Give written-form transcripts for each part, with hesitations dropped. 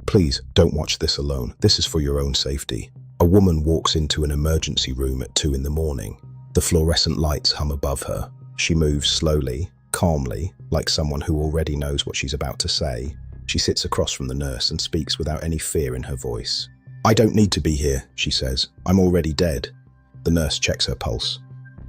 Please, don't watch this alone. This is for your own safety. A woman walks into an emergency room at 2 in the morning. The fluorescent lights hum above her. She moves slowly, calmly, like someone who already knows what she's about to say. She sits across from the nurse and speaks without any fear in her voice. "I don't need to be here," she says. "I'm already dead." The nurse checks her pulse.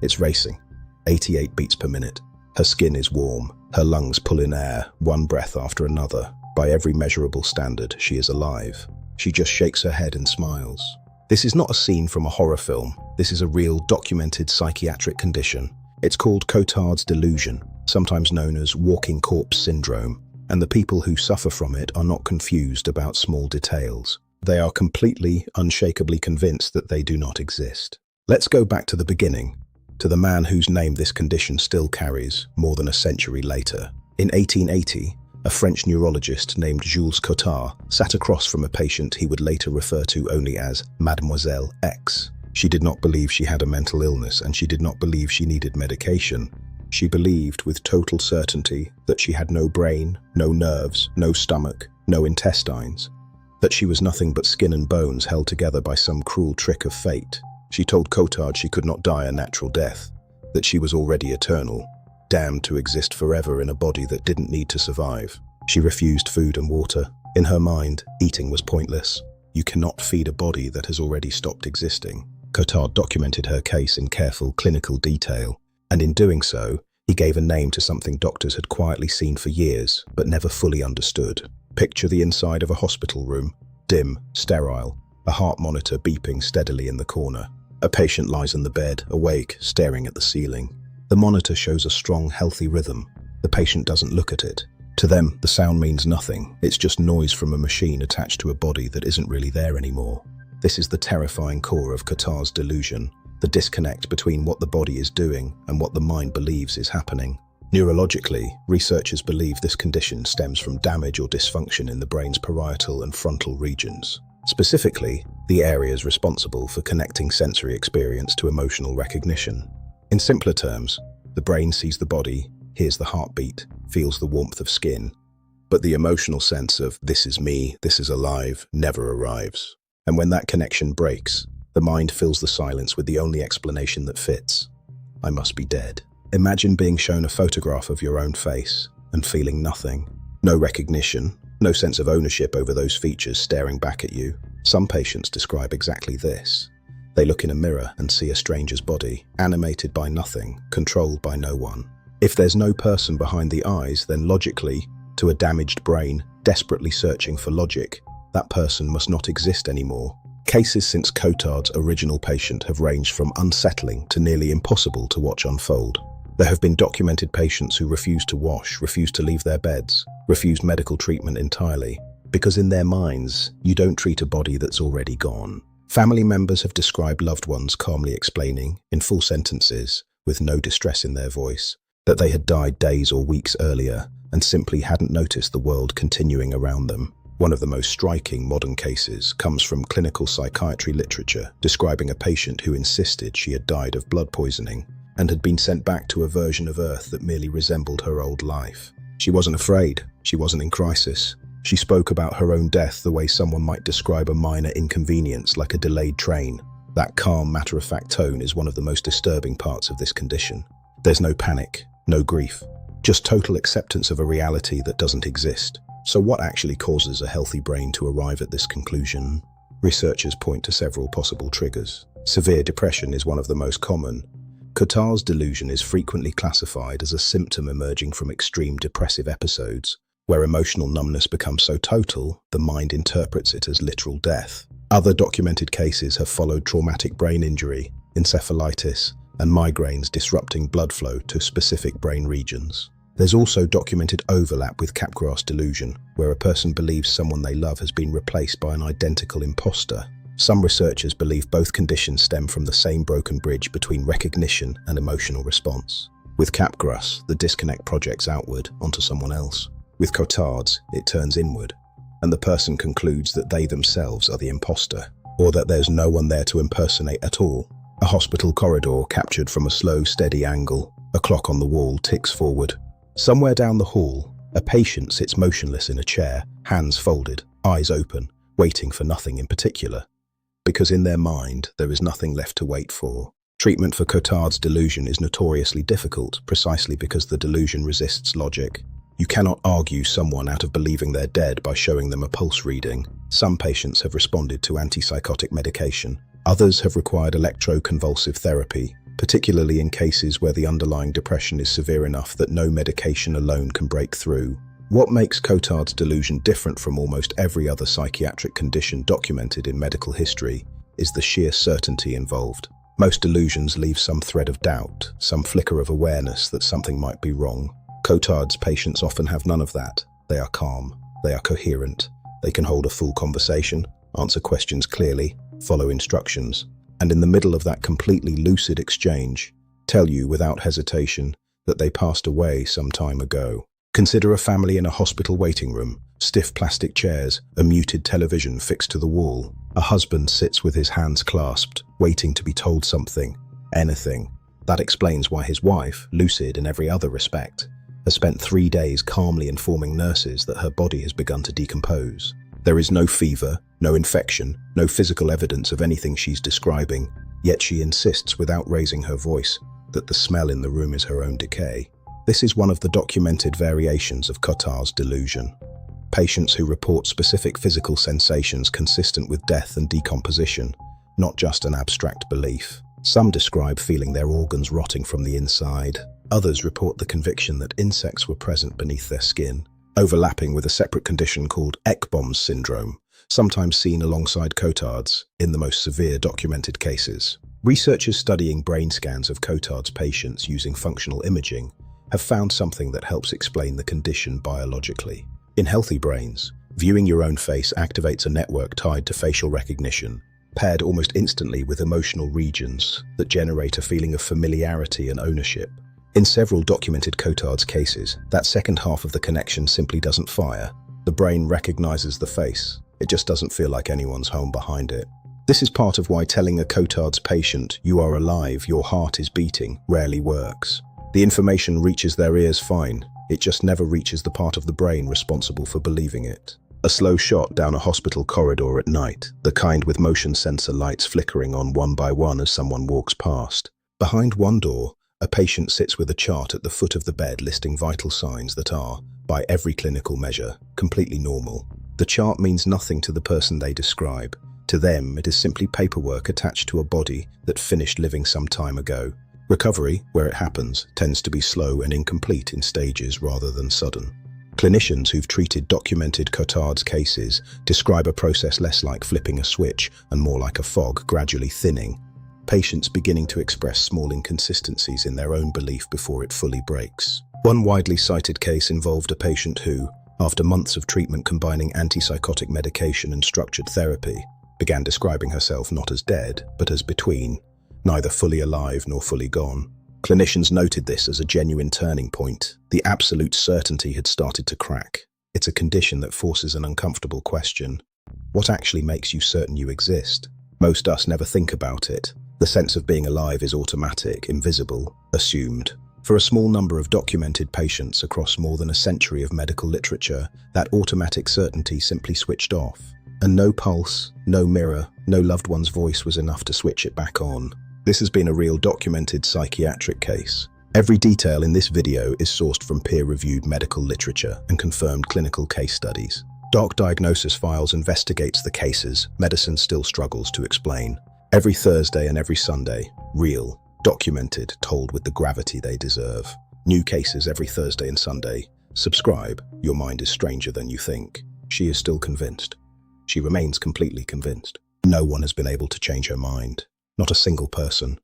It's racing, 88 beats per minute. Her skin is warm. Her lungs pull in air, one breath after another. By every measurable standard, she is alive. She just shakes her head and smiles. This is not a scene from a horror film. This is a real, documented psychiatric condition. It's called Cotard's delusion, sometimes known as walking corpse syndrome, and the people who suffer from it are not confused about small details. They are completely, unshakably convinced that they do not exist. Let's go back to the beginning, to the man whose name this condition still carries more than a century later. In 1880, a French neurologist named Jules Cotard sat across from a patient he would later refer to only as Mademoiselle X. She did not believe she had a mental illness, and she did not believe she needed medication. She believed with total certainty that she had no brain, no nerves, no stomach, no intestines, that she was nothing but skin and bones held together by some cruel trick of fate. She told Cotard she could not die a natural death, that she was already eternal, damned to exist forever in a body that didn't need to survive. She refused food and water. In her mind, eating was pointless. You cannot feed a body that has already stopped existing. Cotard documented her case in careful clinical detail, and in doing so, he gave a name to something doctors had quietly seen for years, but never fully understood. Picture the inside of a hospital room, dim, sterile, a heart monitor beeping steadily in the corner. A patient lies on the bed, awake, staring at the ceiling. The monitor shows a strong, healthy rhythm. The patient doesn't look at it. To them, the sound means nothing. It's just noise from a machine attached to a body that isn't really there anymore. This is the terrifying core of Cotard's delusion, the disconnect between what the body is doing and what the mind believes is happening. Neurologically, researchers believe this condition stems from damage or dysfunction in the brain's parietal and frontal regions. Specifically, the areas responsible for connecting sensory experience to emotional recognition. In simpler terms, the brain sees the body, hears the heartbeat, feels the warmth of skin, but the emotional sense of "this is me, this is alive" never arrives. And when that connection breaks, the mind fills the silence with the only explanation that fits: "I must be dead." Imagine being shown a photograph of your own face and feeling nothing. No recognition, no sense of ownership over those features staring back at you. Some patients describe exactly this. They look in a mirror and see a stranger's body, animated by nothing, controlled by no one. If there's no person behind the eyes, then logically, to a damaged brain, desperately searching for logic, that person must not exist anymore. Cases since Cotard's original patient have ranged from unsettling to nearly impossible to watch unfold. There have been documented patients who refused to wash, refused to leave their beds, refused medical treatment entirely, because in their minds, you don't treat a body that's already gone. Family members have described loved ones calmly explaining, in full sentences, with no distress in their voice, that they had died days or weeks earlier and simply hadn't noticed the world continuing around them. One of the most striking modern cases comes from clinical psychiatry literature, describing a patient who insisted she had died of blood poisoning and had been sent back to a version of Earth that merely resembled her old life. She wasn't afraid. She wasn't in crisis. She spoke about her own death the way someone might describe a minor inconvenience, like a delayed train. That calm, matter-of-fact tone is one of the most disturbing parts of this condition. There's no panic, no grief, just total acceptance of a reality that doesn't exist. So what actually causes a healthy brain to arrive at this conclusion? Researchers point to several possible triggers. Severe depression is one of the most common. Cotard's delusion is frequently classified as a symptom emerging from extreme depressive episodes, where emotional numbness becomes so total, the mind interprets it as literal death. Other documented cases have followed traumatic brain injury, encephalitis, and migraines disrupting blood flow to specific brain regions. There's also documented overlap with Capgras delusion, where a person believes someone they love has been replaced by an identical imposter. Some researchers believe both conditions stem from the same broken bridge between recognition and emotional response. With Capgras, the disconnect projects outward onto someone else. With Cotard's, it turns inward, and the person concludes that they themselves are the imposter, or that there's no one there to impersonate at all. A hospital corridor captured from a slow, steady angle. A clock on the wall ticks forward. Somewhere down the hall, a patient sits motionless in a chair, hands folded, eyes open, waiting for nothing in particular, because in their mind there is nothing left to wait for. Treatment for Cotard's delusion is notoriously difficult, precisely because the delusion resists logic. You cannot argue someone out of believing they're dead by showing them a pulse reading. Some patients have responded to antipsychotic medication. Others have required electroconvulsive therapy, particularly in cases where the underlying depression is severe enough that no medication alone can break through. What makes Cotard's delusion different from almost every other psychiatric condition documented in medical history is the sheer certainty involved. Most delusions leave some thread of doubt, some flicker of awareness that something might be wrong. Cotard's patients often have none of that. They are calm, they are coherent, they can hold a full conversation, answer questions clearly, follow instructions, and in the middle of that completely lucid exchange, tell you without hesitation that they passed away some time ago. Consider a family in a hospital waiting room, stiff plastic chairs, a muted television fixed to the wall. A husband sits with his hands clasped, waiting to be told something, anything. That explains why his wife, lucid in every other respect, has spent 3 days calmly informing nurses that her body has begun to decompose. There is no fever, no infection, no physical evidence of anything she's describing, yet she insists without raising her voice that the smell in the room is her own decay. This is one of the documented variations of Cotard's delusion. Patients who report specific physical sensations consistent with death and decomposition, not just an abstract belief. Some describe feeling their organs rotting from the inside. Others report the conviction that insects were present beneath their skin, overlapping with a separate condition called Ekbom's syndrome, sometimes seen alongside Cotard's in the most severe documented cases. Researchers studying brain scans of Cotard's patients using functional imaging have found something that helps explain the condition biologically. In healthy brains, viewing your own face activates a network tied to facial recognition, paired almost instantly with emotional regions that generate a feeling of familiarity and ownership. In several documented Cotard's cases, that second half of the connection simply doesn't fire. The brain recognizes the face. It just doesn't feel like anyone's home behind it. This is part of why telling a Cotard's patient, "You are alive, your heart is beating," rarely works. The information reaches their ears fine, it just never reaches the part of the brain responsible for believing it. A slow shot down a hospital corridor at night, the kind with motion sensor lights flickering on one by one as someone walks past. Behind one door, a patient sits with a chart at the foot of the bed listing vital signs that are, by every clinical measure, completely normal. The chart means nothing to the person they describe. To them, it is simply paperwork attached to a body that finished living some time ago. Recovery, where it happens, tends to be slow and incomplete in stages rather than sudden. Clinicians who've treated documented Cotard's cases describe a process less like flipping a switch and more like a fog gradually thinning, patients beginning to express small inconsistencies in their own belief before it fully breaks. One widely cited case involved a patient who, after months of treatment combining antipsychotic medication and structured therapy, began describing herself not as dead, but as between, neither fully alive nor fully gone. Clinicians noted this as a genuine turning point. The absolute certainty had started to crack. It's a condition that forces an uncomfortable question. What actually makes you certain you exist? Most us never think about it. The sense of being alive is automatic, invisible, assumed. For a small number of documented patients across more than a century of medical literature, that automatic certainty simply switched off. And no pulse, no mirror, no loved one's voice was enough to switch it back on. This has been a real documented psychiatric case. Every detail in this video is sourced from peer-reviewed medical literature and confirmed clinical case studies. Doc Diagnosis Files investigates the cases medicine still struggles to explain. Every Thursday and every Sunday, real, documented, told with the gravity they deserve. New cases every Thursday and Sunday. Subscribe, your mind is stranger than you think. She is still convinced. She remains completely convinced. No one has been able to change her mind. Not a single person.